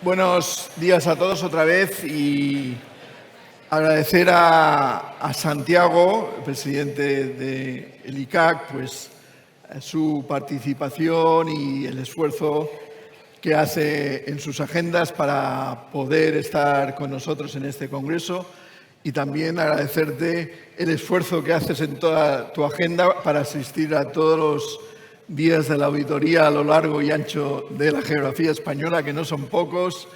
Buenos días a todos otra vez y agradecer a Santiago, el presidente del ICAC, pues su participación y el esfuerzo que hace en sus agendas para poder estar con nosotros en este congreso, y también agradecerte el esfuerzo que haces en toda tu agenda para asistir a todos los días de la auditoría a lo largo y ancho de la geografía española, que no son pocos.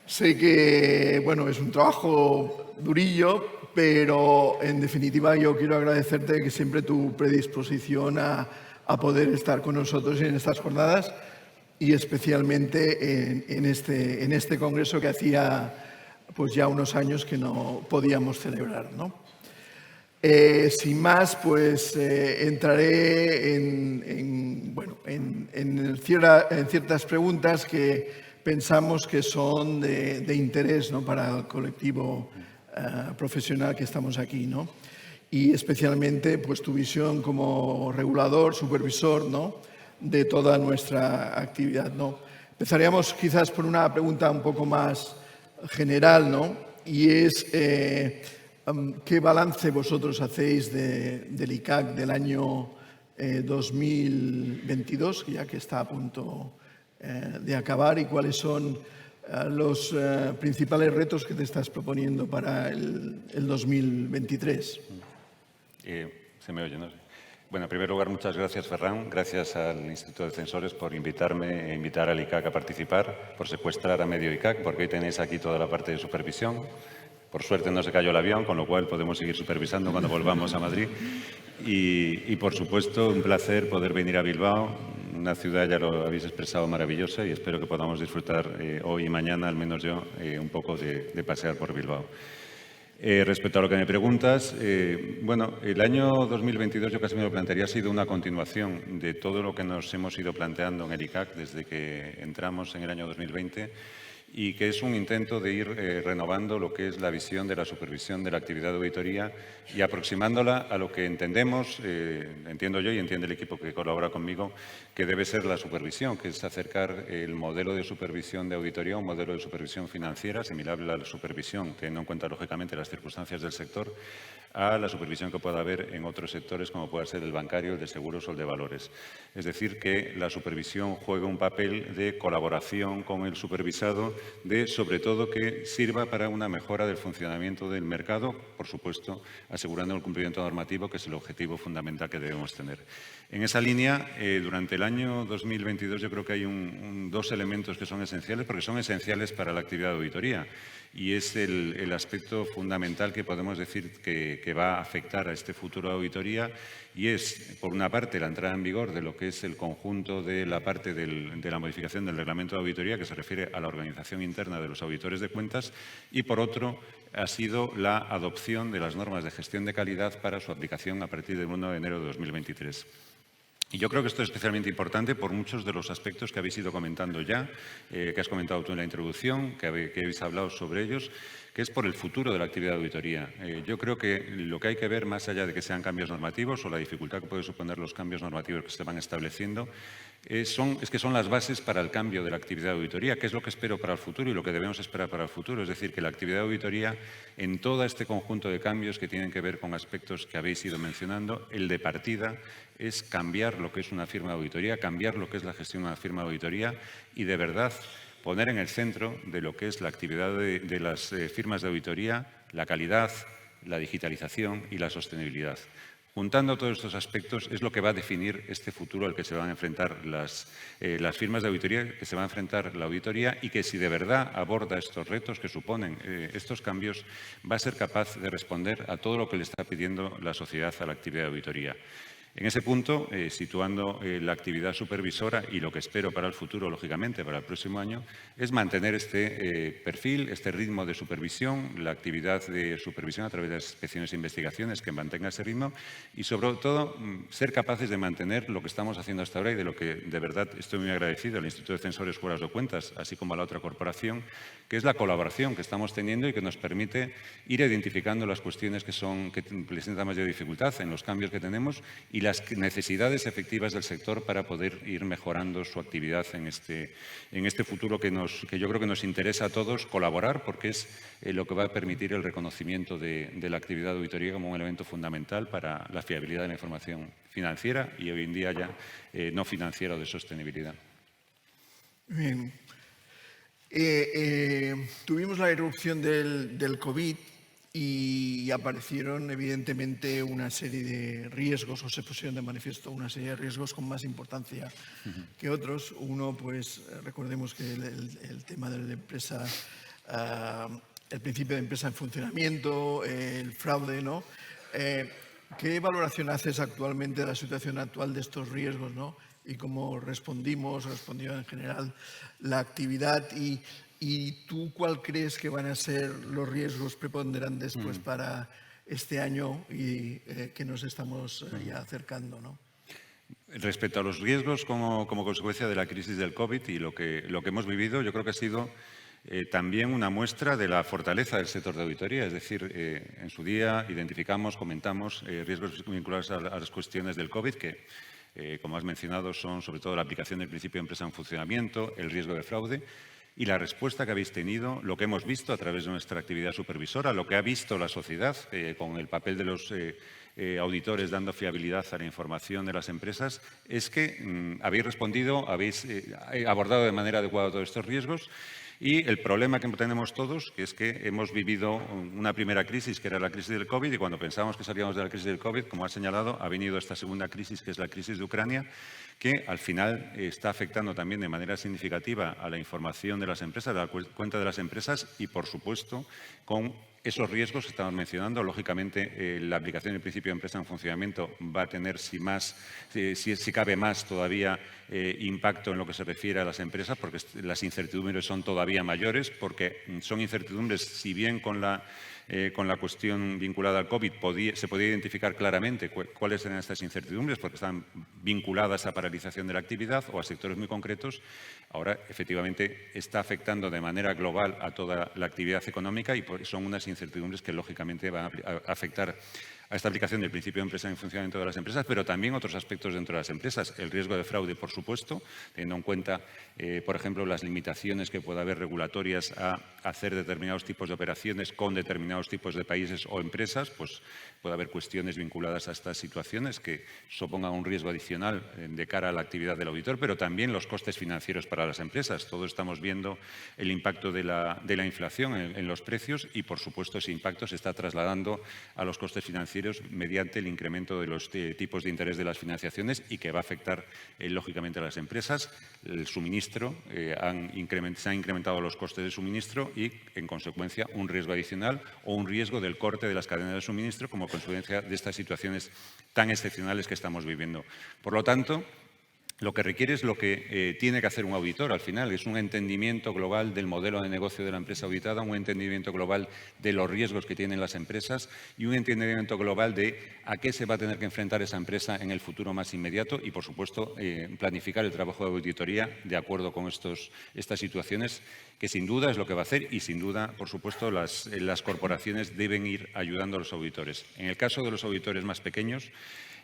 Sé que es un trabajo durillo, pero en definitiva yo quiero agradecerte que siempre tu predisposición a poder estar con nosotros en estas jornadas y especialmente en este congreso que hacía pues ya unos años que no podíamos celebrar, ¿no? Sin más, pues entraré en ciertas preguntas que pensamos que son de interés, ¿no?, para el colectivo profesional que estamos aquí, ¿no? Y especialmente pues tu visión como regulador, supervisor, ¿no?, de toda nuestra actividad, ¿no? Empezaríamos quizás por una pregunta un poco más general, ¿no? Y es ¿qué balance vosotros hacéis del ICAC del año 2022, ya que está a punto de acabar, y cuáles son los principales retos que te estás proponiendo para el 2023? Se me oye, ¿no? Bueno, en primer lugar, muchas gracias, Ferran. Gracias al Instituto de Censores por invitarme e invitar al ICAC a participar, por secuestrar a medio ICAC, porque hoy tenéis aquí toda la parte de supervisión. Por suerte no se cayó el avión, con lo cual podemos seguir supervisando cuando volvamos a Madrid. Y por supuesto, un placer poder venir a Bilbao, una ciudad, ya lo habéis expresado, maravillosa, y espero que podamos disfrutar hoy y mañana, al menos yo, un poco de pasear por Bilbao. Respecto a lo que me preguntas, el año 2022 yo casi me lo plantearía ha sido una continuación de todo lo que nos hemos ido planteando en el ICAC desde que entramos en el año 2020, y que es un intento de ir renovando lo que es la visión de la supervisión de la actividad de auditoría y aproximándola a lo que entendemos, entiendo yo y entiende el equipo que colabora conmigo, que debe ser la supervisión, que es acercar el modelo de supervisión de auditoría a un modelo de supervisión financiera similar a la supervisión, teniendo en cuenta, lógicamente, las circunstancias del sector, a la supervisión que pueda haber en otros sectores, como pueda ser el bancario, el de seguros o el de valores. Es decir, que la supervisión juegue un papel de colaboración con el supervisado, sobre todo, que sirva para una mejora del funcionamiento del mercado, por supuesto, asegurando el cumplimiento normativo, que es el objetivo fundamental que debemos tener. En esa línea, durante el año 2022 yo creo que hay dos elementos que son esenciales, porque son esenciales para la actividad de auditoría, y es el aspecto fundamental que podemos decir que va a afectar a este futuro de auditoría, y es, por una parte, la entrada en vigor de lo que es el conjunto de la parte de la modificación del reglamento de auditoría, que se refiere a la organización interna de los auditores de cuentas, y, por otro, ha sido la adopción de las normas de gestión de calidad para su aplicación a partir del 1 de enero de 2023. Y yo creo que esto es especialmente importante por muchos de los aspectos que habéis ido comentando ya, que has comentado tú en la introducción, que habéis hablado sobre ellos, que es por el futuro de la actividad de auditoría. Yo creo que lo que hay que ver, más allá de que sean cambios normativos o la dificultad que puede suponer los cambios normativos que se van estableciendo, es que son las bases para el cambio de la actividad de auditoría, que es lo que espero para el futuro y lo que debemos esperar para el futuro. Es decir, que la actividad de auditoría, en todo este conjunto de cambios que tienen que ver con aspectos que habéis ido mencionando, el de partida es cambiar lo que es una firma de auditoría, cambiar lo que es la gestión de una firma de auditoría y, de verdad, poner en el centro de lo que es la actividad de las firmas de auditoría la calidad, la digitalización y la sostenibilidad. Juntando todos estos aspectos es lo que va a definir este futuro al que se van a enfrentar las firmas de auditoría, que se va a enfrentar la auditoría, y que, si de verdad aborda estos retos que suponen estos cambios, va a ser capaz de responder a todo lo que le está pidiendo la sociedad a la actividad de auditoría. En ese punto, situando la actividad supervisora y lo que espero para el futuro, lógicamente, para el próximo año, es mantener este perfil, este ritmo de supervisión, la actividad de supervisión a través de las inspecciones e investigaciones, que mantenga ese ritmo y, sobre todo, ser capaces de mantener lo que estamos haciendo hasta ahora y de lo que, de verdad, estoy muy agradecido al Instituto de Censores Jueces de Cuentas, así como a la otra corporación, que es la colaboración que estamos teniendo y que nos permite ir identificando las cuestiones que presentan mayor dificultad en los cambios que tenemos y las necesidades efectivas del sector para poder ir mejorando su actividad en este futuro que yo creo que nos interesa a todos colaborar, porque es lo que va a permitir el reconocimiento de la actividad de auditoría como un elemento fundamental para la fiabilidad de la información financiera y hoy en día ya no financiera o de sostenibilidad. Bien. Tuvimos la irrupción del COVID y aparecieron evidentemente una serie de riesgos, o se pusieron de manifiesto una serie de riesgos con más importancia que otros. Uno, pues recordemos que el tema de la empresa, el principio de empresa en funcionamiento, el fraude, ¿no? ¿Qué valoración haces actualmente de la situación actual de estos riesgos, ¿no? Y cómo respondió en general la actividad y tú cuál crees que van a ser los riesgos preponderantes pues, para este año y que nos estamos ya acercando, ¿no? Respecto a los riesgos como consecuencia de la crisis del COVID y lo que hemos vivido, yo creo que ha sido también una muestra de la fortaleza del sector de auditoría. Es decir, en su día identificamos, comentamos riesgos vinculados a las cuestiones del COVID que, como has mencionado, son sobre todo la aplicación del principio de empresa en funcionamiento, el riesgo de fraude y la respuesta que habéis tenido, lo que hemos visto a través de nuestra actividad supervisora, lo que ha visto la sociedad con el papel de los auditores dando fiabilidad a la información de las empresas, es que habéis respondido, habéis abordado de manera adecuada todos estos riesgos. Y el problema que tenemos todos es que hemos vivido una primera crisis, que era la crisis del COVID, y cuando pensábamos que salíamos de la crisis del COVID, como ha señalado, ha venido esta segunda crisis, que es la crisis de Ucrania, que al final está afectando también de manera significativa a la información de las empresas, a la cuenta de las empresas y, por supuesto, con esos riesgos que estamos mencionando. Lógicamente, la aplicación del principio de empresa en funcionamiento va a tener, si cabe más todavía, impacto en lo que se refiere a las empresas, porque las incertidumbres son todavía mayores, porque son incertidumbres, si bien con la cuestión vinculada al COVID se podía identificar claramente cuáles eran estas incertidumbres, porque están vinculadas a paralización de la actividad o a sectores muy concretos. Ahora, efectivamente, está afectando de manera global a toda la actividad económica y son unas incertidumbres que, lógicamente, van a afectar a esta aplicación del principio de empresa en funcionamiento de las empresas, pero también otros aspectos dentro de las empresas. El riesgo de fraude, por supuesto, teniendo en cuenta, por ejemplo, las limitaciones que pueda haber regulatorias a hacer determinados tipos de operaciones con determinados tipos de países o empresas, pues puede haber cuestiones vinculadas a estas situaciones que supongan un riesgo adicional de cara a la actividad del auditor, pero también los costes financieros para las empresas. Todos estamos viendo el impacto de la inflación en los precios y, por supuesto, ese impacto se está trasladando a los costes financieros mediante el incremento de los tipos de interés de las financiaciones y que va a afectar, lógicamente, a las empresas. El suministro, se han incrementado los costes de suministro y, en consecuencia, un riesgo adicional o un riesgo del corte de las cadenas de suministro como consecuencia de estas situaciones tan excepcionales que estamos viviendo. Por lo tanto, lo que requiere es lo que tiene que hacer un auditor al final, es un entendimiento global del modelo de negocio de la empresa auditada, un entendimiento global de los riesgos que tienen las empresas y un entendimiento global de a qué se va a tener que enfrentar esa empresa en el futuro más inmediato y, por supuesto, planificar el trabajo de auditoría de acuerdo con estas situaciones, que sin duda es lo que va a hacer y, sin duda, por supuesto, las corporaciones deben ir ayudando a los auditores. En el caso de los auditores más pequeños,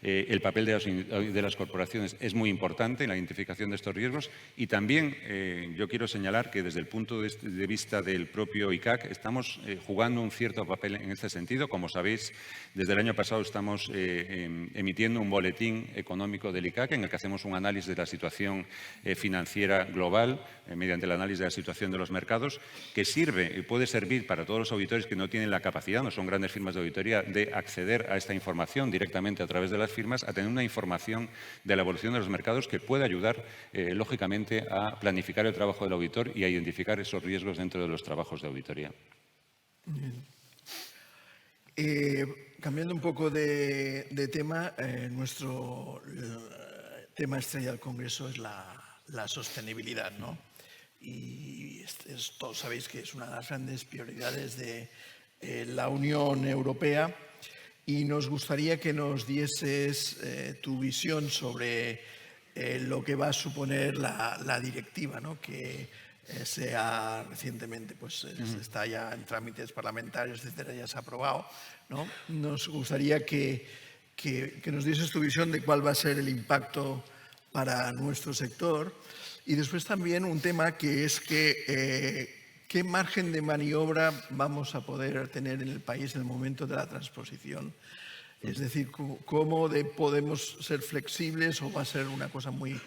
el papel de las corporaciones es muy importante en la identificación de estos riesgos y también yo quiero señalar que desde el punto de vista del propio ICAC estamos jugando un cierto papel en este sentido. Como sabéis, desde el año pasado estamos emitiendo un boletín económico del ICAC en el que hacemos un análisis de la situación financiera global mediante el análisis de la situación de los mercados, que sirve y puede servir para todos los auditores que no tienen la capacidad, no son grandes firmas de auditoría, de acceder a esta información directamente a través de las firmas, a tener una información de la evolución de los mercados que puede ayudar, lógicamente, a planificar el trabajo del auditor y a identificar esos riesgos dentro de los trabajos de auditoría. Cambiando un poco de tema, nuestro tema estrella del Congreso es la sostenibilidad, ¿no? Y todos sabéis que es una de las grandes prioridades de la Unión Europea. Y nos gustaría que nos dieses tu visión sobre lo que va a suponer la directiva, ¿no? Que se ha recientemente, pues está ya en trámites parlamentarios, etcétera, ya se ha aprobado, ¿no? Nos gustaría que que nos dieses tu visión de cuál va a ser el impacto para nuestro sector. Y después también un tema que es qué margen de maniobra vamos a poder tener en el país en el momento de la transposición. Es decir, cómo podemos ser flexibles o va a ser una cosa muy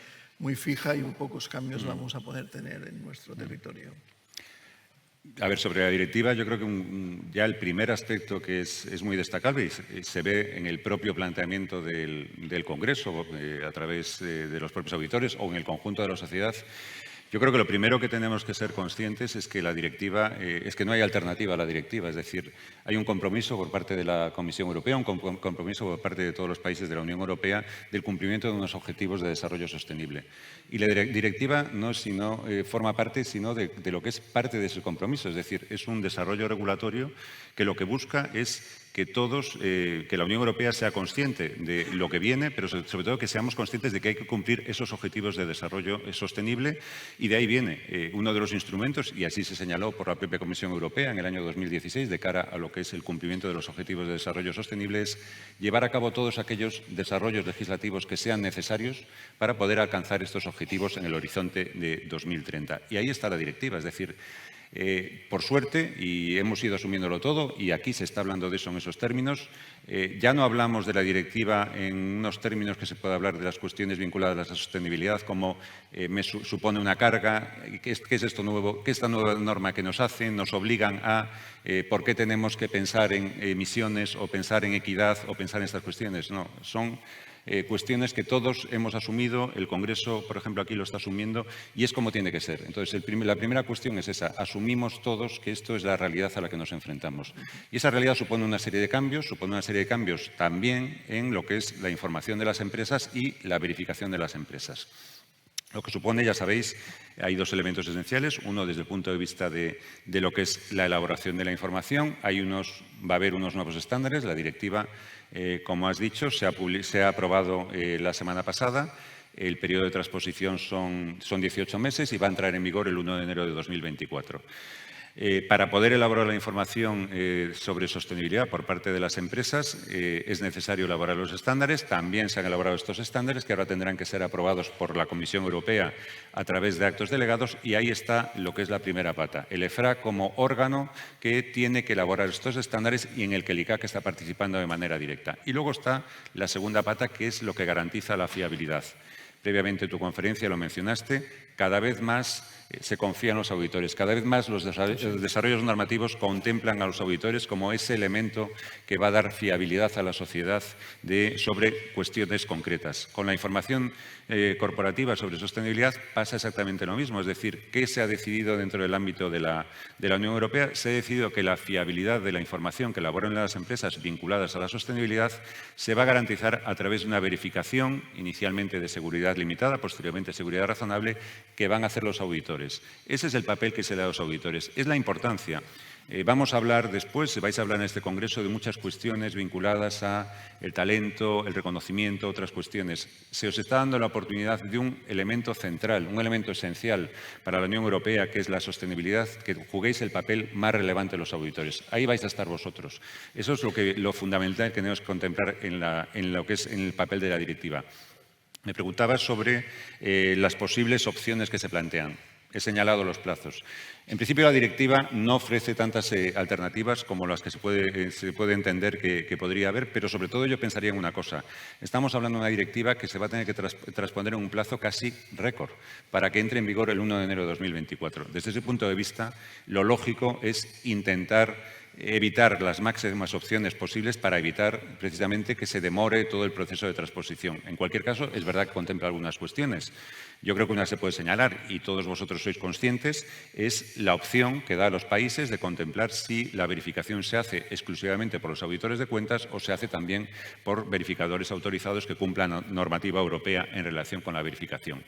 fija y pocos cambios vamos a poder tener en nuestro territorio. A ver, sobre la directiva, yo creo que ya el primer aspecto que es muy destacable y se ve en el propio planteamiento del Congreso a través de los propios auditores o en el conjunto de la sociedad. Yo creo que lo primero que tenemos que ser conscientes es que la directiva, es que no hay alternativa a la directiva. Es decir, hay un compromiso por parte de la Comisión Europea, un compromiso por parte de todos los países de la Unión Europea del cumplimiento de unos objetivos de desarrollo sostenible. Y la directiva no forma parte sino de lo que es parte de ese compromiso. Es decir, es un desarrollo regulatorio que lo que busca es que que la Unión Europea sea consciente de lo que viene, pero sobre todo que seamos conscientes de que hay que cumplir esos objetivos de desarrollo sostenible, y de ahí viene uno de los instrumentos, y así se señaló por la propia Comisión Europea en el año 2016 de cara a lo que es el cumplimiento de los objetivos de desarrollo sostenible, es llevar a cabo todos aquellos desarrollos legislativos que sean necesarios para poder alcanzar estos objetivos en el horizonte de 2030. Y ahí está la directiva, es decir, por suerte, y hemos ido asumiéndolo todo, y aquí se está hablando de eso en esos términos, ya no hablamos de la directiva en unos términos que se puede hablar de las cuestiones vinculadas a la sostenibilidad, como me supone una carga, ¿qué es esto nuevo? ¿Qué esta nueva norma que nos hacen? ¿Nos obligan a por qué tenemos que pensar en emisiones o pensar en equidad o pensar en estas cuestiones? No, son cuestiones que todos hemos asumido, el Congreso, por ejemplo, aquí lo está asumiendo, y es como tiene que ser. Entonces, la primera cuestión es esa, asumimos todos que esto es la realidad a la que nos enfrentamos. Y esa realidad supone una serie de cambios, también en lo que es la información de las empresas y la verificación de las empresas. Lo que supone, ya sabéis, hay dos elementos esenciales. Uno, desde el punto de vista de lo que es la elaboración de la información. Va a haber unos nuevos estándares. La directiva, como has dicho, se ha aprobado la semana pasada. El periodo de transposición son 18 meses y va a entrar en vigor el 1 de enero de 2024. Para poder elaborar la información sobre sostenibilidad por parte de las empresas es necesario elaborar los estándares. También se han elaborado estos estándares que ahora tendrán que ser aprobados por la Comisión Europea a través de actos delegados, y ahí está lo que es la primera pata, el EFRA como órgano que tiene que elaborar estos estándares y en el que el ICAC está participando de manera directa. Y luego está la segunda pata, que es lo que garantiza la fiabilidad. Previamente en tu conferencia lo mencionaste, cada vez más se confía en los auditores, cada vez más los desarrollos normativos contemplan a los auditores como ese elemento que va a dar fiabilidad a la sociedad sobre cuestiones concretas. Con la información corporativa sobre sostenibilidad pasa exactamente lo mismo, es decir, ¿qué se ha decidido dentro del ámbito de la Unión Europea? Se ha decidido que la fiabilidad de la información que elaboran las empresas vinculadas a la sostenibilidad se va a garantizar a través de una verificación, inicialmente de seguridad limitada, posteriormente de seguridad razonable, que van a hacer los auditores. Ese es el papel que se le da a los auditores. Es la importancia. Vamos a hablar después, vais a hablar en este Congreso de muchas cuestiones vinculadas a el talento, el reconocimiento, otras cuestiones. Se os está dando la oportunidad de un elemento central, un elemento esencial para la Unión Europea, que es la sostenibilidad, que juguéis el papel más relevante de los auditores. Ahí vais a estar vosotros. Eso es lo fundamental que tenemos que contemplar en lo que es en el papel de la directiva. Me preguntabas sobre las posibles opciones que se plantean. He señalado los plazos. En principio, la directiva no ofrece tantas alternativas como las que se puede entender que podría haber, pero sobre todo yo pensaría en una cosa. Estamos hablando de una directiva que se va a tener que transponer en un plazo casi récord para que entre en vigor el 1 de enero de 2024. Desde ese punto de vista, lo lógico es intentar evitar las máximas opciones posibles para evitar precisamente que se demore todo el proceso de transposición. En cualquier caso, es verdad que contempla algunas cuestiones. Yo creo que una se puede señalar, y todos vosotros sois conscientes, es la opción que da a los países de contemplar si la verificación se hace exclusivamente por los auditores de cuentas o se hace también por verificadores autorizados que cumplan normativa europea en relación con la verificación.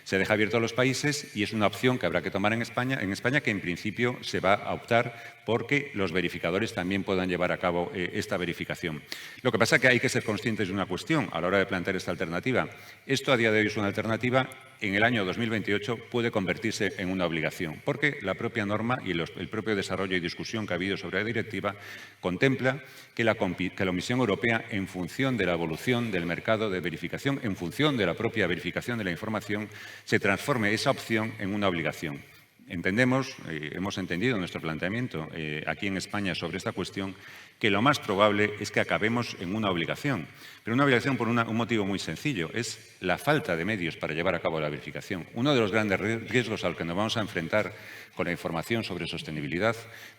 Se deja abierto a los países y es una opción que habrá que tomar en España que en principio se va a optar porque los verificadores también puedan llevar a cabo esta verificación. Lo que pasa es que hay que ser conscientes de una cuestión a la hora de plantear esta alternativa. Esto a día de hoy es una alternativa. En el año 2028 puede convertirse en una obligación, porque la propia norma y el propio desarrollo y discusión que ha habido sobre la directiva contempla que la Comisión Europea, en función de la evolución del mercado de verificación, en función de la propia verificación de la información, se transforme esa opción en una obligación. Entendemos, hemos entendido nuestro planteamiento aquí en España sobre esta cuestión, que lo más probable es que acabemos en una obligación. Pero una obligación por un motivo muy sencillo, es la falta de medios para llevar a cabo la verificación. Uno de los grandes riesgos al que nos vamos a enfrentar con la información sobre sostenibilidad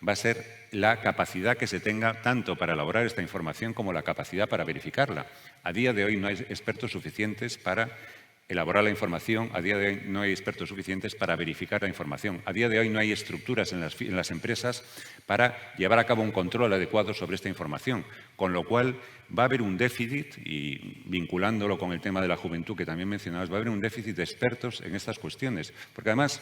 va a ser la capacidad que se tenga tanto para elaborar esta información como la capacidad para verificarla. A día de hoy no hay expertos suficientes para elaborar la información, a día de hoy no hay expertos suficientes para verificar la información. A día de hoy no hay estructuras en las empresas para llevar a cabo un control adecuado sobre esta información, con lo cual va a haber un déficit, y vinculándolo con el tema de la juventud que también mencionabas, va a haber un déficit de expertos en estas cuestiones, porque además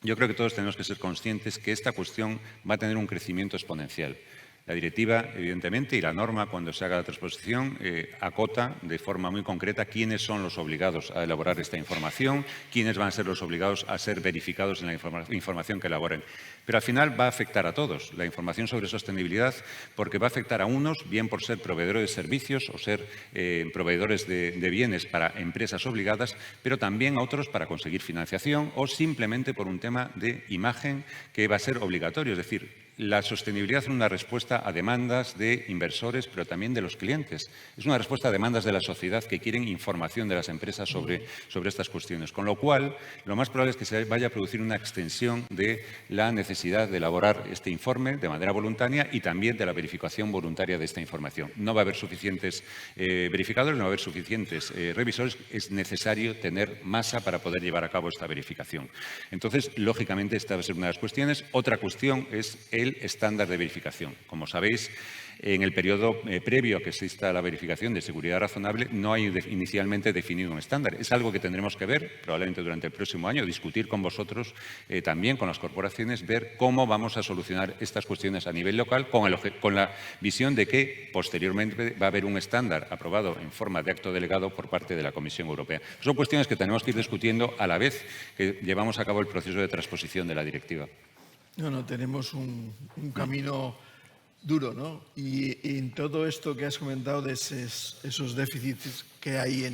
yo creo que todos tenemos que ser conscientes que esta cuestión va a tener un crecimiento exponencial. La directiva, evidentemente, y la norma, cuando se haga la transposición, acota de forma muy concreta quiénes son los obligados a elaborar esta información, quiénes van a ser los obligados a ser verificados en la información que elaboren. Pero al final va a afectar a todos la información sobre sostenibilidad, porque va a afectar a unos, bien por ser proveedores de servicios o ser proveedores de bienes para empresas obligadas, pero también a otros para conseguir financiación o simplemente por un tema de imagen que va a ser obligatorio. Es decir, la sostenibilidad es una respuesta a demandas de inversores, pero también de los clientes. Es una respuesta a demandas de la sociedad que quieren información de las empresas sobre estas cuestiones. Con lo cual, lo más probable es que se vaya a producir una extensión de la necesidad de elaborar este informe de manera voluntaria y también de la verificación voluntaria de esta información. No va a haber suficientes verificadores, no va a haber suficientes revisores. Es necesario tener masa para poder llevar a cabo esta verificación. Entonces, lógicamente, esta va a ser una de las cuestiones. Otra cuestión es el estándar de verificación. Como sabéis, en el periodo previo a que exista la verificación de seguridad razonable, no hay inicialmente definido un estándar. Es algo que tendremos que ver, probablemente durante el próximo año, discutir con vosotros, también con las corporaciones, ver cómo vamos a solucionar estas cuestiones a nivel local, con la visión de que posteriormente va a haber un estándar aprobado en forma de acto delegado por parte de la Comisión Europea. Son cuestiones que tenemos que ir discutiendo a la vez que llevamos a cabo el proceso de transposición de la directiva. No, tenemos un camino duro, ¿no? Y en todo esto que has comentado de esos déficits que hay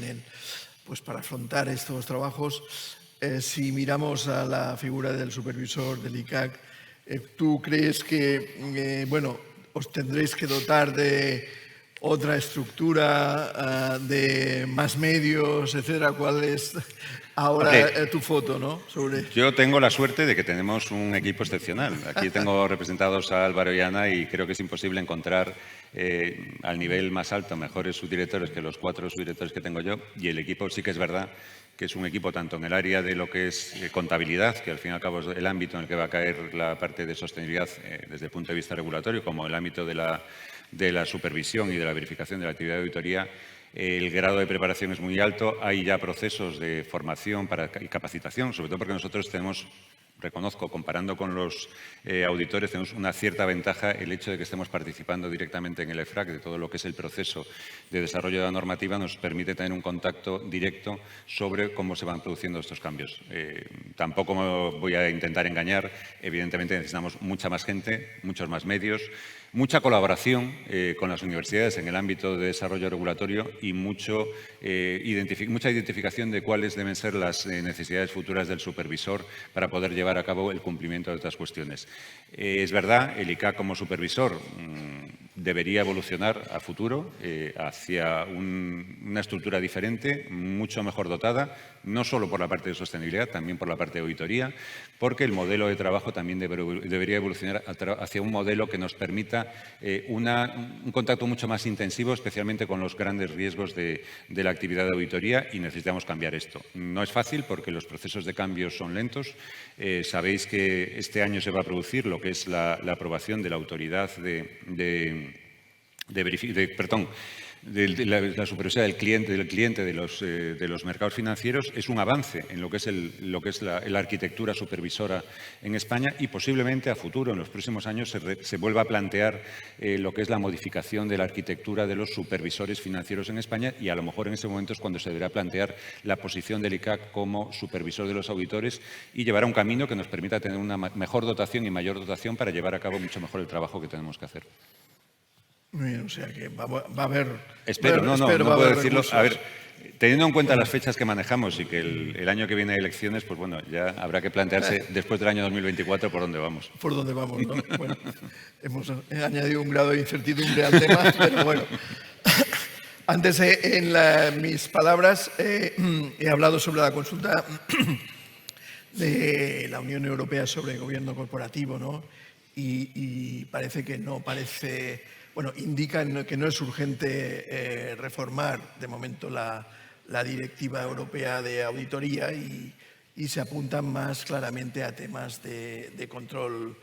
pues para afrontar estos trabajos, si miramos a la figura del supervisor del ICAC, ¿tú crees que, os tendréis que dotar de otra estructura, de más medios, etcétera? ¿Cuál es ahora tu foto, ¿no? Yo tengo la suerte de que tenemos un equipo excepcional. Aquí tengo representados a Álvaro y Ana y creo que es imposible encontrar al nivel más alto mejores subdirectores que los 4 subdirectores que tengo yo, y el equipo sí que es verdad que es un equipo tanto en el área de lo que es contabilidad, que al fin y al cabo es el ámbito en el que va a caer la parte de sostenibilidad desde el punto de vista regulatorio, como el ámbito de la supervisión y de la verificación de la actividad de auditoría. El grado de preparación es muy alto, hay ya procesos de formación y capacitación, sobre todo porque nosotros tenemos, reconozco, comparando con los auditores, tenemos una cierta ventaja el hecho de que estemos participando directamente en el EFRAC, de todo lo que es el proceso de desarrollo de la normativa, nos permite tener un contacto directo sobre cómo se van produciendo estos cambios. Tampoco me voy a intentar engañar, evidentemente necesitamos mucha más gente, muchos más medios, mucha colaboración con las universidades en el ámbito de desarrollo regulatorio y mucha identificación de cuáles deben ser las necesidades futuras del supervisor para poder llevar a cabo el cumplimiento de estas cuestiones. Es verdad, el ICAC como supervisor debería evolucionar a futuro hacia una estructura diferente, mucho mejor dotada, no solo por la parte de sostenibilidad, también por la parte de auditoría, porque el modelo de trabajo también debería evolucionar hacia un modelo que nos permita un contacto mucho más intensivo, especialmente con los grandes riesgos de la actividad de auditoría, y necesitamos cambiar esto. No es fácil porque los procesos de cambio son lentos. Sabéis que este año se va a producir lo que es la aprobación de la autoridad la supervisión del cliente de los mercados financieros es un avance en lo que es la arquitectura supervisora en España y posiblemente a futuro, en los próximos años, se vuelva a plantear lo que es la modificación de la arquitectura de los supervisores financieros en España y a lo mejor en ese momento es cuando se deberá plantear la posición del ICAC como supervisor de los auditores y llevar a un camino que nos permita tener una mejor dotación y mayor dotación para llevar a cabo mucho mejor el trabajo que tenemos que hacer. Muy bien, o sea que va a haber... Espero, no puedo decirlo. A ver, teniendo en cuenta las fechas que manejamos y que el año que viene hay elecciones, pues bueno, ya habrá que plantearse después del año 2024 por dónde vamos. Por dónde vamos, ¿no? Bueno, hemos añadido un grado de incertidumbre al tema, pero bueno. Antes, mis palabras, he hablado sobre la consulta de la Unión Europea sobre gobierno corporativo, ¿no? Y parece que no parece... Bueno, indican que no es urgente reformar de momento la Directiva Europea de Auditoría y se apuntan más claramente a temas de control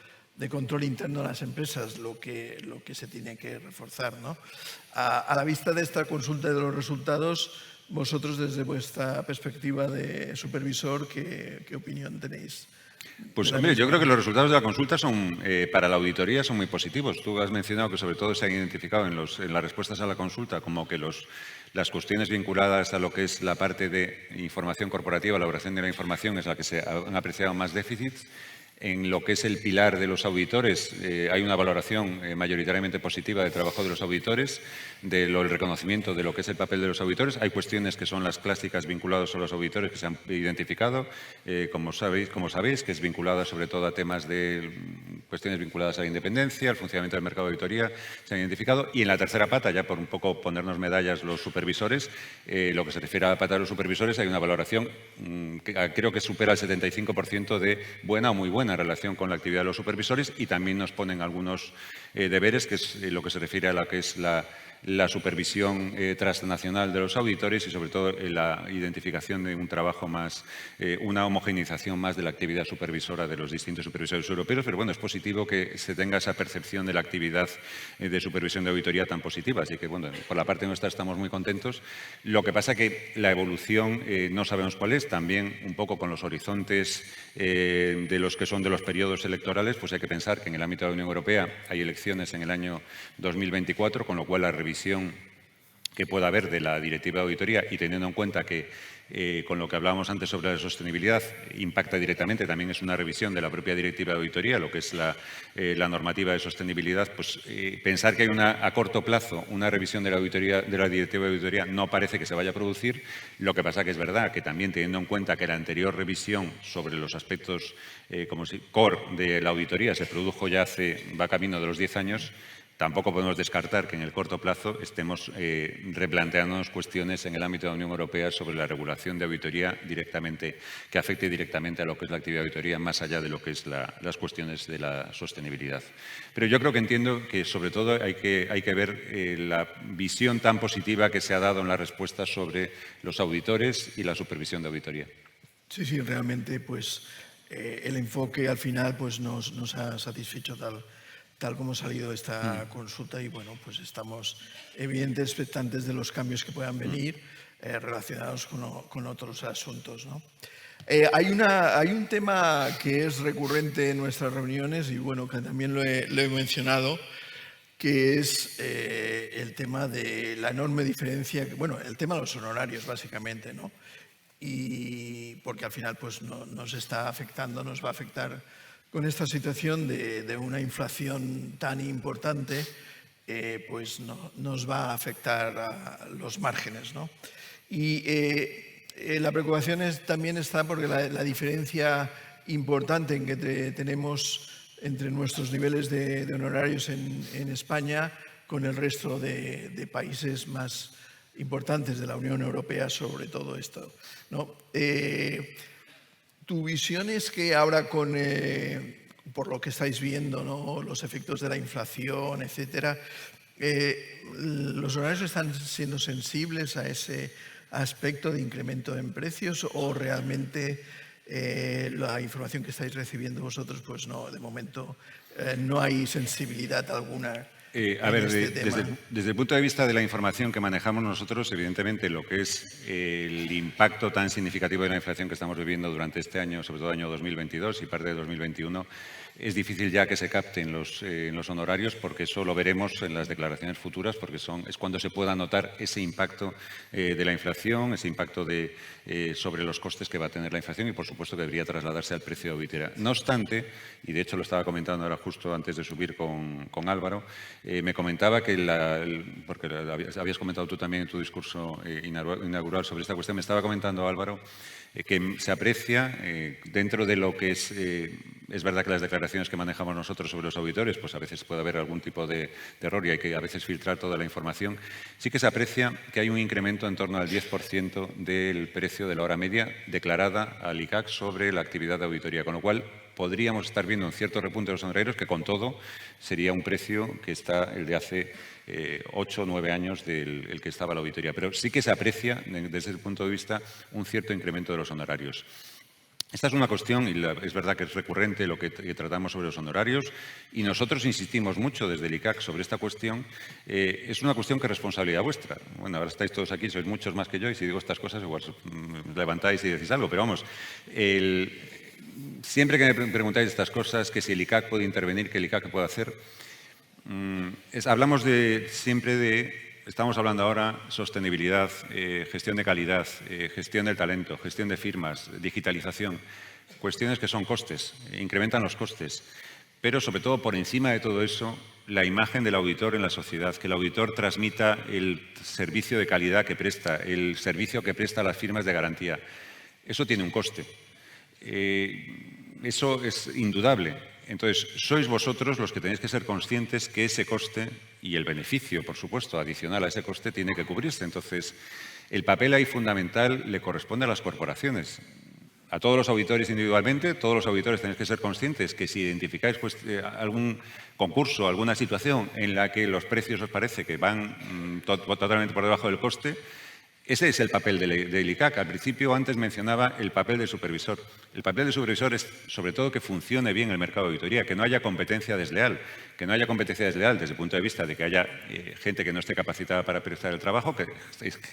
interno de las empresas, lo que se tiene que reforzar, ¿no? A la vista de esta consulta de los resultados, vosotros desde vuestra perspectiva de supervisor, ¿qué opinión tenéis? Pues hombre, yo creo que los resultados de la consulta son, para la auditoría son muy positivos. Tú has mencionado que sobre todo se han identificado en las respuestas a la consulta como que las cuestiones vinculadas a lo que es la parte de información corporativa, elaboración de la información, es la que se han apreciado más déficits. En lo que es el pilar de los auditores, hay una valoración mayoritariamente positiva del trabajo de los auditores, del reconocimiento de lo que es el papel de los auditores. Hay cuestiones que son las clásicas vinculadas a los auditores que se han identificado, como sabéis, que es vinculada sobre todo a temas de cuestiones vinculadas a la independencia, al funcionamiento del mercado de auditoría, se han identificado. Y en la tercera pata, ya por un poco ponernos medallas los supervisores, lo que se refiere a la pata de los supervisores, hay una valoración que creo que supera el 75% de buena o muy buena en relación con la actividad de los supervisores y también nos ponen algunos deberes, que es lo que se refiere a lo que es la supervisión transnacional de los auditores y sobre todo la identificación de un trabajo más, una homogeneización más de la actividad supervisora de los distintos supervisores europeos, pero bueno, es positivo que se tenga esa percepción de la actividad de supervisión de auditoría tan positiva, así que bueno, por la parte nuestra estamos muy contentos. Lo que pasa que la evolución no sabemos cuál es, también un poco con los horizontes de los que son de los periodos electorales, pues hay que pensar que en el ámbito de la Unión Europea hay elecciones en el año 2024, con lo cual la revisión que pueda haber de la Directiva de Auditoría y teniendo en cuenta que con lo que hablábamos antes sobre la sostenibilidad impacta directamente, también es una revisión de la propia Directiva de Auditoría, lo que es la normativa de sostenibilidad, pues pensar que hay a corto plazo una revisión de la Directiva de Auditoría no parece que se vaya a producir. Lo que pasa que es verdad que también teniendo en cuenta que la anterior revisión sobre los aspectos core de la auditoría se produjo ya va camino de los 10 años, tampoco podemos descartar que en el corto plazo estemos replanteándonos cuestiones en el ámbito de la Unión Europea sobre la regulación de auditoría que afecte directamente a lo que es la actividad de auditoría, más allá de lo que es las cuestiones de la sostenibilidad. Pero yo creo que entiendo que sobre todo hay que ver la visión tan positiva que se ha dado en la respuesta sobre los auditores y la supervisión de auditoría. Sí, realmente pues el enfoque al final pues nos ha satisfecho tal como ha salido esta consulta y bueno, pues estamos evidentes expectantes de los cambios que puedan venir relacionados con otros asuntos, ¿no? Hay un tema que es recurrente en nuestras reuniones y bueno, que también lo he mencionado, que es el tema de la enorme diferencia, bueno, el tema de los honorarios básicamente, ¿no? Y porque al final pues nos está afectando, nos va a afectar con esta situación de una inflación tan importante, pues nos va a afectar a los márgenes, ¿no? Y la preocupación también está porque la diferencia importante que tenemos entre nuestros niveles de honorarios en España con el resto de países más importantes de la Unión Europea sobre todo esto, ¿no? Tu visión es que ahora por lo que estáis viendo, ¿no? Los efectos de la inflación, etcétera, ¿los horarios están siendo sensibles a ese aspecto de incremento en precios o realmente la información que estáis recibiendo vosotros, pues no, de momento no hay sensibilidad alguna A ver, este tema. desde el punto de vista de la información que manejamos nosotros, evidentemente lo que es el impacto tan significativo de la inflación que estamos viviendo durante este año, sobre todo año 2022 y parte de 2021, es difícil ya que se capte en los honorarios, porque eso lo veremos en las declaraciones futuras, porque es cuando se pueda notar ese impacto de la inflación, ese impacto sobre los costes que va a tener la inflación y, por supuesto, que debería trasladarse al precio de auditoría. No obstante, y de hecho lo estaba comentando ahora justo antes de subir con Álvaro, me comentaba que, porque habías comentado tú también en tu discurso inaugural sobre esta cuestión, me estaba comentando Álvaro que se aprecia dentro de lo que es verdad que las declaraciones que manejamos nosotros sobre los auditores, pues a veces puede haber algún tipo de error y hay que a veces filtrar toda la información. Sí que se aprecia que hay un incremento en torno al 10% del precio de la hora media declarada al ICAC sobre la actividad de auditoría, con lo cual podríamos estar viendo un cierto repunte de los honorarios que, con todo, sería un precio que está el de hace 8 o 9 años del que estaba la auditoría. Pero sí que se aprecia, desde el punto de vista, un cierto incremento de los honorarios. Esta es una cuestión, y es verdad que es recurrente lo que tratamos sobre los honorarios, y nosotros insistimos mucho desde el ICAC sobre esta cuestión. Es una cuestión que es responsabilidad vuestra. Bueno, ahora estáis todos aquí, sois muchos más que yo, y si digo estas cosas, igual levantáis y decís algo, pero vamos, siempre que me preguntáis estas cosas, que si el ICAC puede intervenir, que el ICAC puede hacer, hablamos estamos hablando ahora sostenibilidad, gestión de calidad, gestión del talento, gestión de firmas, digitalización, cuestiones que son costes, incrementan los costes, pero sobre todo por encima de todo eso, la imagen del auditor en la sociedad, que el auditor transmita el servicio de calidad que presta, el servicio que presta a las firmas de garantía. Eso tiene un coste. Eso es indudable. Entonces, sois vosotros los que tenéis que ser conscientes que ese coste y el beneficio, por supuesto, adicional a ese coste, tiene que cubrirse. Entonces, el papel ahí fundamental le corresponde a las corporaciones. A todos los auditores individualmente, todos los auditores tenéis que ser conscientes que si identificáis algún concurso, alguna situación en la que los precios os parece que van totalmente por debajo del coste, ese es el papel del ICAC. Al principio, antes mencionaba el papel del supervisor. El papel del supervisor es, sobre todo, que funcione bien el mercado de auditoría, que no haya competencia desleal. Que no haya competencia desleal desde el punto de vista de que haya gente que no esté capacitada para prestar el trabajo, que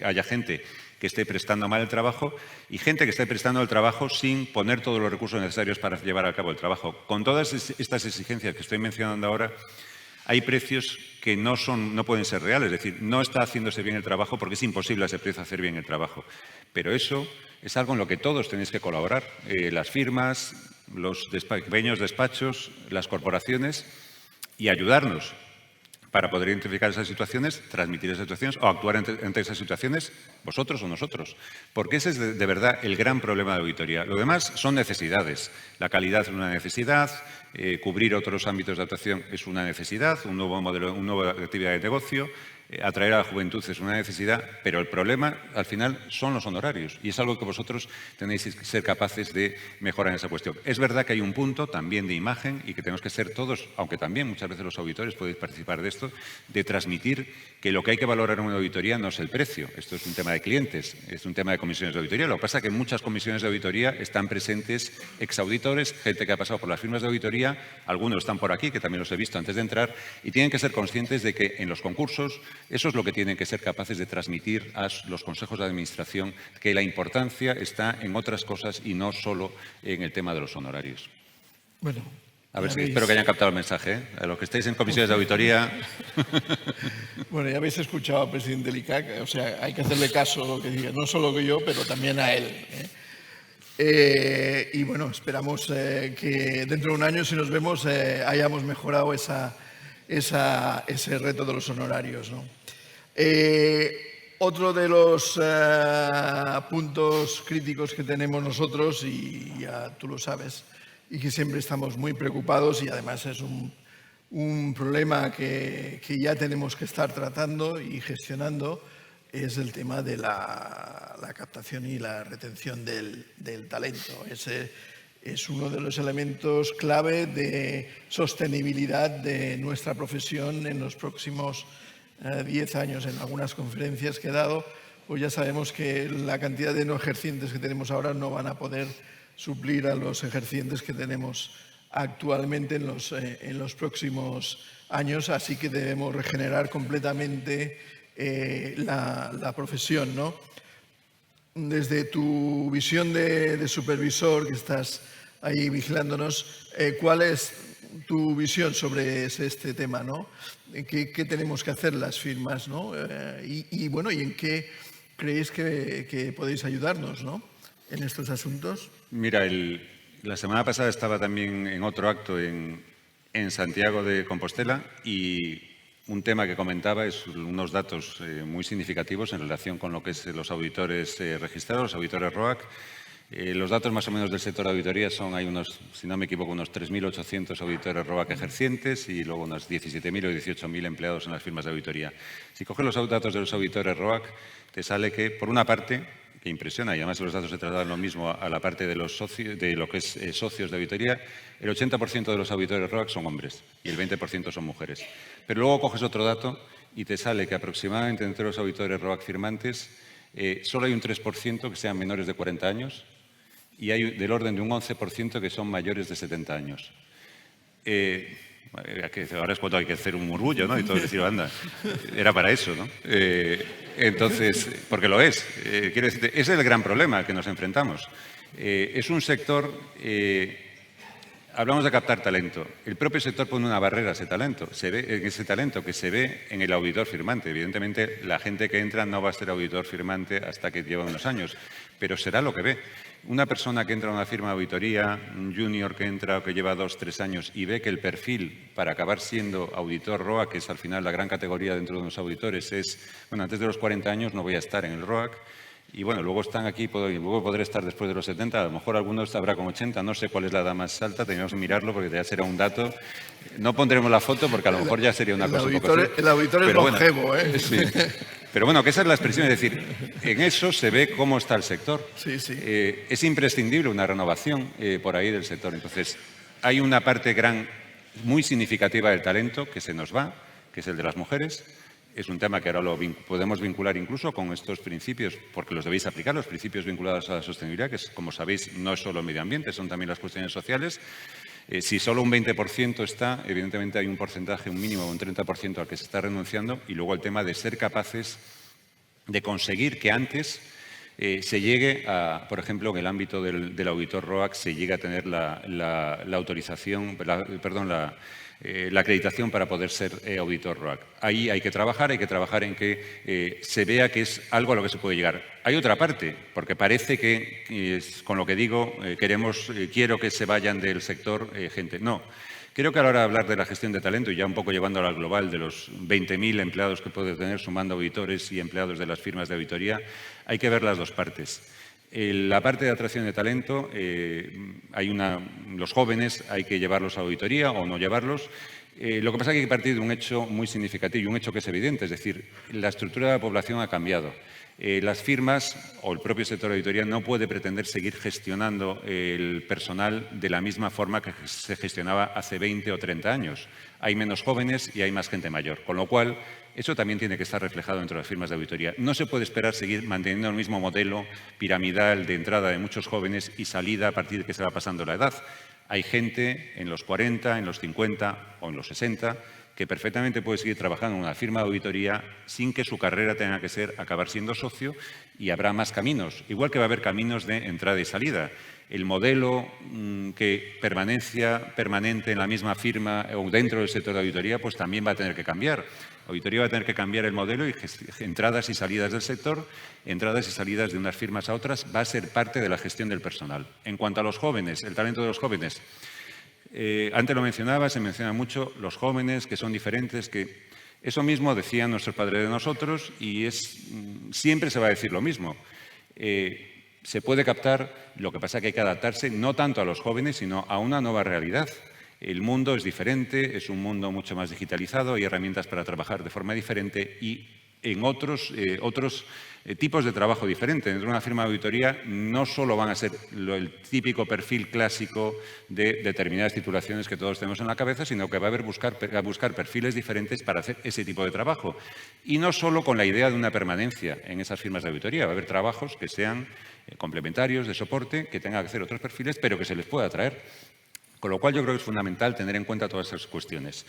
haya gente que esté prestando mal el trabajo y gente que esté prestando el trabajo sin poner todos los recursos necesarios para llevar a cabo el trabajo. Con todas estas exigencias que estoy mencionando ahora, hay precios que no pueden ser reales, es decir, no está haciéndose bien el trabajo porque es imposible a ese precio hacer bien el trabajo. Pero eso es algo en lo que todos tenéis que colaborar, las firmas, los pequeños despachos, las corporaciones, y ayudarnos para poder identificar esas situaciones, transmitir esas situaciones o actuar ante esas situaciones, vosotros o nosotros. Porque ese es de verdad el gran problema de la auditoría. Lo demás son necesidades. La calidad es una necesidad, cubrir otros ámbitos de actuación es una necesidad, un nuevo modelo, una nueva actividad de negocio, atraer a la juventud es una necesidad, pero el problema al final son los honorarios y es algo que vosotros tenéis que ser capaces de mejorar en esa cuestión. Es verdad que hay un punto también de imagen y que tenemos que ser todos, aunque también muchas veces los auditores podéis participar de esto, de transmitir que lo que hay que valorar en una auditoría no es el precio. Esto es un tema de clientes, es un tema de comisiones de auditoría. Lo que pasa es que en muchas comisiones de auditoría están presentes exauditores, gente que ha pasado por las firmas de auditoría, algunos están por aquí, que también los he visto antes de entrar, y tienen que ser conscientes de que en los concursos eso es lo que tienen que ser capaces de transmitir a los consejos de administración, que la importancia está en otras cosas y no solo en el tema de los honorarios. Bueno, a ver, espero que hayan captado el mensaje. A los que estéis en comisiones de auditoría... Bueno, ya habéis escuchado al presidente del ICAC, o sea, hay que hacerle caso a lo que diga, no solo que yo, pero también a él. Y bueno, esperamos que dentro de un año, si nos vemos, hayamos mejorado ese reto de los honorarios, ¿no? Otro de los puntos críticos que tenemos nosotros, y ya tú lo sabes, y que siempre estamos muy preocupados, y además es un problema que ya tenemos que estar tratando y gestionando, es el tema de la captación y la retención del talento. Ese es uno de los elementos clave de sostenibilidad de nuestra profesión en los próximos 10 años. En algunas conferencias que he dado, pues ya sabemos que la cantidad de no ejercientes que tenemos ahora no van a poder suplir a los ejercientes que tenemos actualmente en los próximos años, así que debemos regenerar completamente la profesión, ¿no? Desde tu visión de supervisor, que estás ahí vigilándonos, ¿cuál es tu visión sobre este tema, ¿no? ¿Qué tenemos que hacer las firmas, ¿no? Bueno, ¿y en qué creéis que podéis ayudarnos, ¿no?, en estos asuntos? Mira, la semana pasada estaba también en otro acto en Santiago de Compostela y un tema que comentaba es unos datos muy significativos en relación con lo que es los auditores registrados, los auditores ROAC. Los datos más o menos del sector de auditoría son, hay unos, si no me equivoco, unos 3.800 auditores ROAC ejercientes y luego unos 17.000 o 18.000 empleados en las firmas de auditoría. Si coges los datos de los auditores ROAC, te sale que, por una parte, que impresiona, y además los datos se trasladan lo mismo a la parte de los socios, de lo que es socios de auditoría, el 80% de los auditores ROAC son hombres y el 20% son mujeres. Pero luego coges otro dato y te sale que aproximadamente entre los auditores ROAC firmantes solo hay un 3% que sean menores de 40 años y hay del orden de un 11% que son mayores de 70 años. Ahora es cuando hay que hacer un murmullo, ¿no? Y todos decir, anda, era para eso, ¿no? Entonces, porque lo es. Quiero decir, ese es el gran problema que nos enfrentamos. Es un sector... hablamos de captar talento. El propio sector pone una barrera a ese talento. Ese talento que se ve en el auditor firmante. Evidentemente, la gente que entra no va a ser auditor firmante hasta que lleva unos años, pero será lo que ve. Una persona que entra a una firma de auditoría, un junior que entra o que lleva 2 o 3 años y ve que el perfil para acabar siendo auditor ROAC, que es al final la gran categoría dentro de los auditores, es, bueno, antes de los 40 años no voy a estar en el ROAC, y bueno, luego están aquí, luego podré estar después de los 70, a lo mejor algunos habrá con 80, no sé cuál es la edad más alta, tenemos que mirarlo porque ya será un dato. No pondremos la foto porque a lo mejor ya sería una cosa poco así. El auditor es longevo, bueno, ¿eh? Sí. Pero bueno, que esa es la expresión, es decir, en eso se ve cómo está el sector. Sí, sí. Es imprescindible una renovación por ahí del sector. Entonces, hay una parte muy significativa del talento que se nos va, que es el de las mujeres. Es un tema que ahora lo podemos vincular incluso con estos principios, porque los debéis aplicar, los principios vinculados a la sostenibilidad, que, como sabéis, no es solo el medio ambiente, son también las cuestiones sociales. Si solo un 20% está, evidentemente hay un porcentaje, un mínimo, un 30% al que se está renunciando, y luego el tema de ser capaces de conseguir que antes se llegue a, por ejemplo, en el ámbito del auditor ROAC, se llegue a tener la autorización, la acreditación para poder ser auditor ROAC. Ahí hay que trabajar en que se vea que es algo a lo que se puede llegar. Hay otra parte, porque parece que, con lo que digo, quiero que se vayan del sector gente. No. Creo que a la hora de hablar de la gestión de talento, y ya un poco llevándola al global de los 20.000 empleados que puede tener sumando auditores y empleados de las firmas de auditoría, hay que ver las dos partes. La parte de atracción de talento, los jóvenes hay que llevarlos a auditoría o no llevarlos. Lo que pasa es que hay que partir de un hecho muy significativo y un hecho que es evidente, es decir, la estructura de la población ha cambiado. Las firmas o el propio sector de auditoría no puede pretender seguir gestionando el personal de la misma forma que se gestionaba hace 20 o 30 años. Hay menos jóvenes y hay más gente mayor, con lo cual eso también tiene que estar reflejado dentro de las firmas de auditoría. No se puede esperar seguir manteniendo el mismo modelo piramidal de entrada de muchos jóvenes y salida a partir de que se va pasando la edad. Hay gente en los 40, en los 50 o en los 60 que perfectamente puede seguir trabajando en una firma de auditoría sin que su carrera tenga que ser acabar siendo socio, y habrá más caminos, igual que va a haber caminos de entrada y salida. El modelo que permanencia permanente en la misma firma o dentro del sector de auditoría, pues también va a tener que cambiar. Auditoría va a tener que cambiar el modelo y entradas y salidas del sector, entradas y salidas de unas firmas a otras, va a ser parte de la gestión del personal. En cuanto a los jóvenes, el talento de los jóvenes, antes lo mencionaba, se menciona mucho los jóvenes que son diferentes, que eso mismo decían nuestros padres de nosotros y siempre se va a decir lo mismo. Se puede captar, lo que pasa es que hay que adaptarse no tanto a los jóvenes, sino a una nueva realidad. El mundo es diferente, es un mundo mucho más digitalizado, hay herramientas para trabajar de forma diferente y en otros tipos de trabajo diferentes. Dentro de una firma de auditoría no solo van a ser el típico perfil clásico de determinadas titulaciones que todos tenemos en la cabeza, sino que va a haber buscar perfiles diferentes para hacer ese tipo de trabajo. Y no solo con la idea de una permanencia en esas firmas de auditoría, va a haber trabajos que sean complementarios, de soporte, que tengan que hacer otros perfiles, pero que se les pueda atraer. Con lo cual, yo creo que es fundamental tener en cuenta todas esas cuestiones.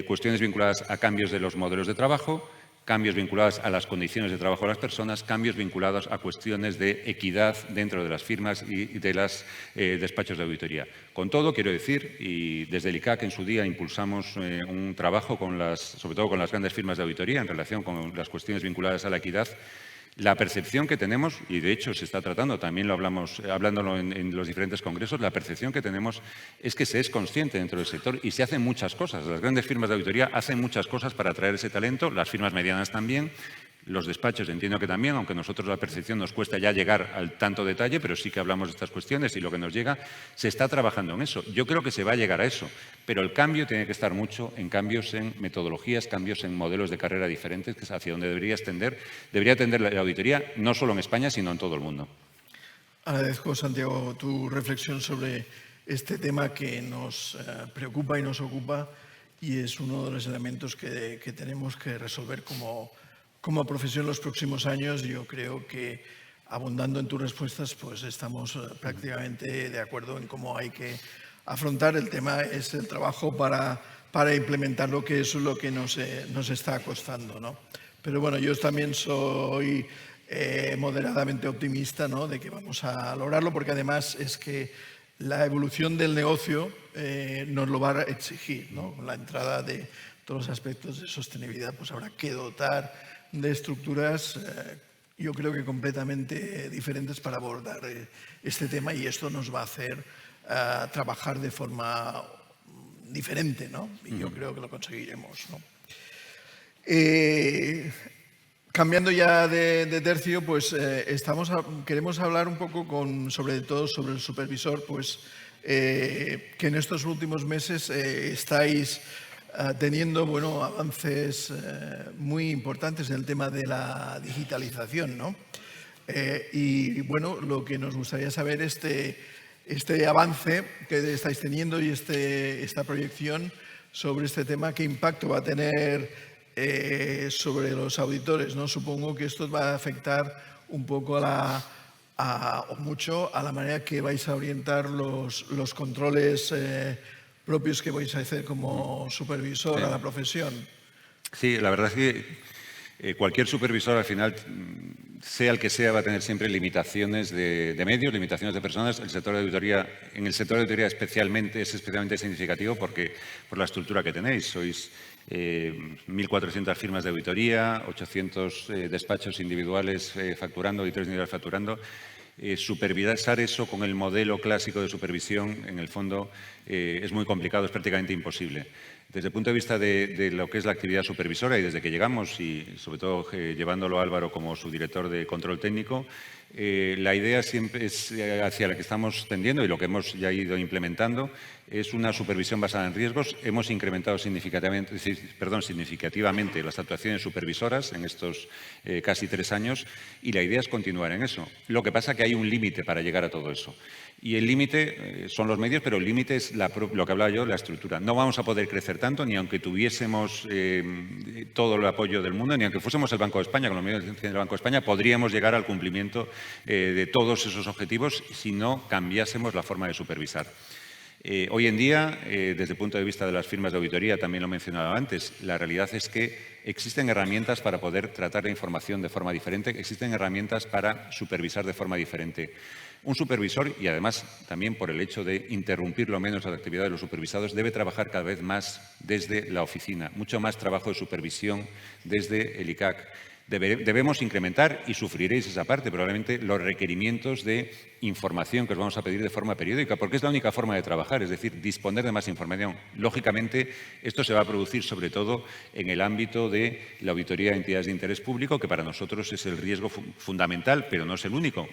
Cuestiones vinculadas a cambios de los modelos de trabajo, cambios vinculados a las condiciones de trabajo de las personas, cambios vinculados a cuestiones de equidad dentro de las firmas y de los despachos de auditoría. Con todo, quiero decir, y desde el ICAC en su día impulsamos un trabajo sobre todo con las grandes firmas de auditoría en relación con las cuestiones vinculadas a la equidad. La percepción que tenemos, y de hecho se está tratando, también lo hablamos, hablándolo en los diferentes congresos, la percepción que tenemos es que se es consciente dentro del sector y se hacen muchas cosas. Las grandes firmas de auditoría hacen muchas cosas para atraer ese talento, las firmas medianas también. Los despachos entiendo que también, aunque nosotros la percepción nos cuesta ya llegar al tanto detalle, pero sí que hablamos de estas cuestiones y lo que nos llega, se está trabajando en eso. Yo creo que se va a llegar a eso, pero el cambio tiene que estar mucho en cambios en metodologías, cambios en modelos de carrera diferentes, que es hacia donde debería tender la auditoría, no solo en España, sino en todo el mundo. Agradezco, Santiago, tu reflexión sobre este tema que nos preocupa y nos ocupa y es uno de los elementos que tenemos que resolver como profesión en los próximos años. Yo creo que, abundando en tus respuestas, pues estamos prácticamente de acuerdo en cómo hay que afrontar el tema. Es el trabajo para implementarlo, que eso es lo que nos está costando, ¿no? Pero bueno, yo también soy moderadamente optimista, ¿no?, de que vamos a lograrlo, porque además es que la evolución del negocio nos lo va a exigir, ¿no? Con la entrada de todos los aspectos de sostenibilidad, pues habrá que dotar de estructuras, yo creo que completamente diferentes para abordar este tema, y esto nos va a hacer trabajar de forma diferente, ¿no? Y yo creo que lo conseguiremos, ¿no? Cambiando ya de tercio, pues queremos hablar un poco sobre todo sobre el supervisor, pues que en estos últimos meses estáis teniendo avances muy importantes en el tema de la digitalización, ¿no? Y bueno, lo que nos gustaría saber es este avance que estáis teniendo y esta proyección sobre este tema, qué impacto va a tener sobre los auditores, ¿no? Supongo que esto va a afectar un poco mucho a la manera que vais a orientar los controles propios que vais a hacer como supervisor a la profesión. Sí, la verdad es que cualquier supervisor al final, sea el que sea, va a tener siempre limitaciones de medios, limitaciones de personas. En el sector de auditoría especialmente es especialmente significativo por la estructura que tenéis. Sois 1.400 firmas de auditoría, 800 despachos individuales facturando, auditores individuales facturando. Supervisar eso con el modelo clásico de supervisión, en el fondo, es muy complicado, es prácticamente imposible. Desde el punto de vista de lo que es la actividad supervisora y desde que llegamos, y sobre todo llevándolo a Álvaro como su director de control técnico, la idea siempre es hacia la que estamos tendiendo y lo que hemos ya ido implementando es una supervisión basada en riesgos. Hemos incrementado significativamente las actuaciones supervisoras en estos casi 3 años y la idea es continuar en eso. Lo que pasa es que hay un límite para llegar a todo eso. Y el límite son los medios, pero el límite es lo que hablaba yo, la estructura. No vamos a poder crecer tanto ni aunque tuviésemos todo el apoyo del mundo, ni aunque fuésemos el Banco de España, con los medios del Banco de España, podríamos llegar al cumplimiento de todos esos objetivos si no cambiásemos la forma de supervisar. Hoy en día, desde el punto de vista de las firmas de auditoría, también lo mencionaba antes, la realidad es que existen herramientas para poder tratar la información de forma diferente, existen herramientas para supervisar de forma diferente. Un supervisor, y además también por el hecho de interrumpir lo menos la actividad de los supervisados, debe trabajar cada vez más desde la oficina, mucho más trabajo de supervisión desde el ICAC. Debemos incrementar, y sufriréis esa parte, probablemente, los requerimientos de información que os vamos a pedir de forma periódica, porque es la única forma de trabajar, es decir, disponer de más información. Lógicamente, esto se va a producir sobre todo en el ámbito de la auditoría de entidades de interés público, que para nosotros es el riesgo fundamental, pero no es el único.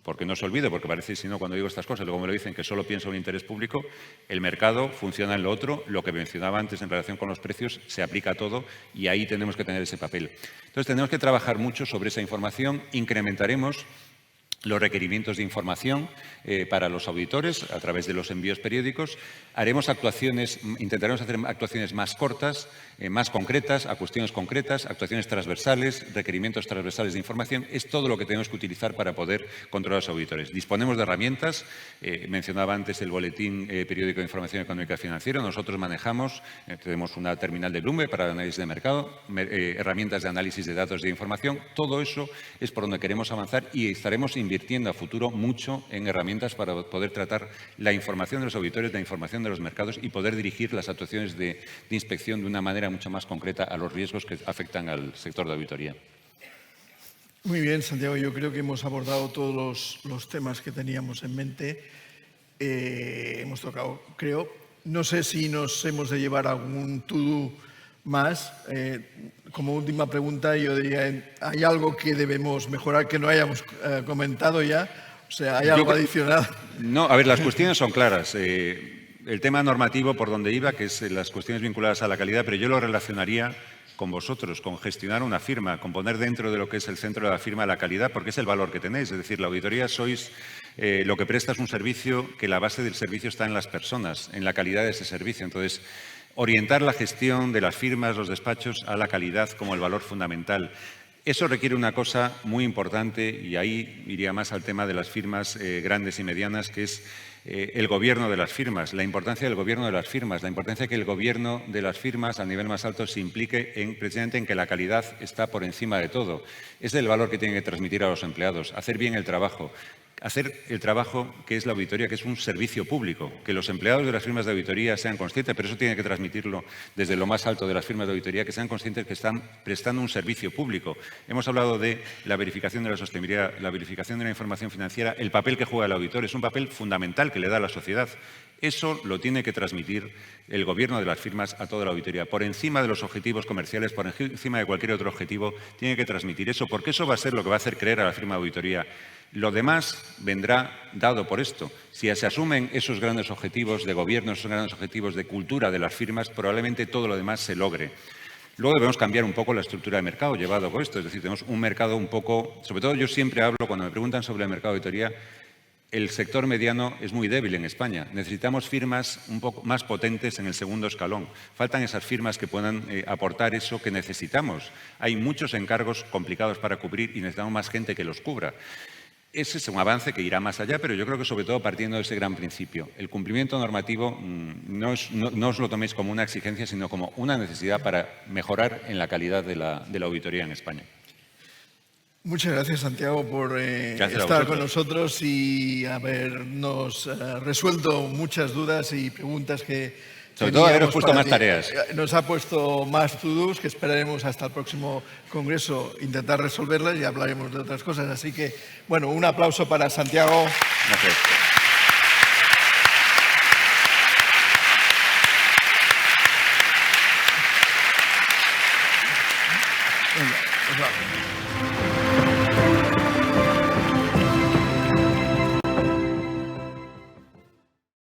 Porque no se olvide, porque parece, si no, cuando digo estas cosas, luego me lo dicen, que solo pienso en interés público, el mercado funciona en lo otro, lo que mencionaba antes en relación con los precios, se aplica a todo y ahí tenemos que tener ese papel. Entonces, tenemos que trabajar mucho sobre esa información, incrementaremos los requerimientos de información para los auditores a través de los envíos periódicos. Intentaremos hacer actuaciones más cortas, más concretas, a cuestiones concretas, actuaciones transversales, requerimientos transversales de información. Es todo lo que tenemos que utilizar para poder controlar a los auditores. Disponemos de herramientas. Mencionaba antes el Boletín Periódico de Información Económica y Financiera. Nosotros manejamos, tenemos una terminal de Bloomberg para el análisis de mercado, herramientas de análisis de datos de información. Todo eso es por donde queremos avanzar y estaremos invirtiendo a futuro mucho en herramientas para poder tratar la información de los auditores, la información de los mercados y poder dirigir las actuaciones de inspección de una manera mucho más concreta a los riesgos que afectan al sector de auditoría. Muy bien, Santiago. Yo creo que hemos abordado todos los temas que teníamos en mente. Hemos tocado, creo. No sé si nos hemos de llevar algún to-do más. Como última pregunta, yo diría, ¿hay algo que debemos mejorar que no hayamos comentado ya? O sea, ¿hay algo adicional? No, a ver, las cuestiones son claras. El tema normativo por donde iba, que es las cuestiones vinculadas a la calidad, pero yo lo relacionaría con vosotros, con gestionar una firma, con poner dentro de lo que es el centro de la firma la calidad, porque es el valor que tenéis. Es decir, la auditoría sois lo que presta es un servicio que la base del servicio está en las personas, en la calidad de ese servicio. Entonces, orientar la gestión de las firmas, los despachos, a la calidad como el valor fundamental. Eso requiere una cosa muy importante y ahí iría más al tema de las firmas grandes y medianas, que es el gobierno de las firmas, la importancia del gobierno de las firmas, la importancia de que el gobierno de las firmas a nivel más alto se implique precisamente en que la calidad está por encima de todo. Es el valor que tiene que transmitir a los empleados, hacer bien el trabajo. Hacer el trabajo que es la auditoría, que es un servicio público, que los empleados de las firmas de auditoría sean conscientes, pero eso tiene que transmitirlo desde lo más alto de las firmas de auditoría, que sean conscientes que están prestando un servicio público. Hemos hablado de la verificación de la sostenibilidad, la verificación de la información financiera, el papel que juega el auditor es un papel fundamental que le da a la sociedad. Eso lo tiene que transmitir el gobierno de las firmas a toda la auditoría. Por encima de los objetivos comerciales, por encima de cualquier otro objetivo, tiene que transmitir eso, porque eso va a ser lo que va a hacer creer a la firma de auditoría. Lo demás vendrá dado por esto. Si se asumen esos grandes objetivos de gobierno, esos grandes objetivos de cultura de las firmas, probablemente todo lo demás se logre. Luego debemos cambiar un poco la estructura de mercado llevado por esto. Es decir, tenemos un mercado un poco... Sobre todo yo siempre hablo, cuando me preguntan sobre el mercado de auditoría, el sector mediano es muy débil en España. Necesitamos firmas un poco más potentes en el segundo escalón. Faltan esas firmas que puedan aportar eso que necesitamos. Hay muchos encargos complicados para cubrir y necesitamos más gente que los cubra. Ese es un avance que irá más allá, pero yo creo que sobre todo partiendo de ese gran principio. El cumplimiento normativo no os lo toméis como una exigencia, sino como una necesidad para mejorar en la calidad de la auditoría en España. Muchas gracias, Santiago, por estar con nosotros y habernos resuelto muchas dudas y preguntas que sobre todo haberos puesto más tareas. Nos ha puesto más to-dos que esperaremos hasta el próximo congreso intentar resolverlas y hablaremos de otras cosas. Así que, bueno, un aplauso para Santiago. Gracias. Venga, pues vamos.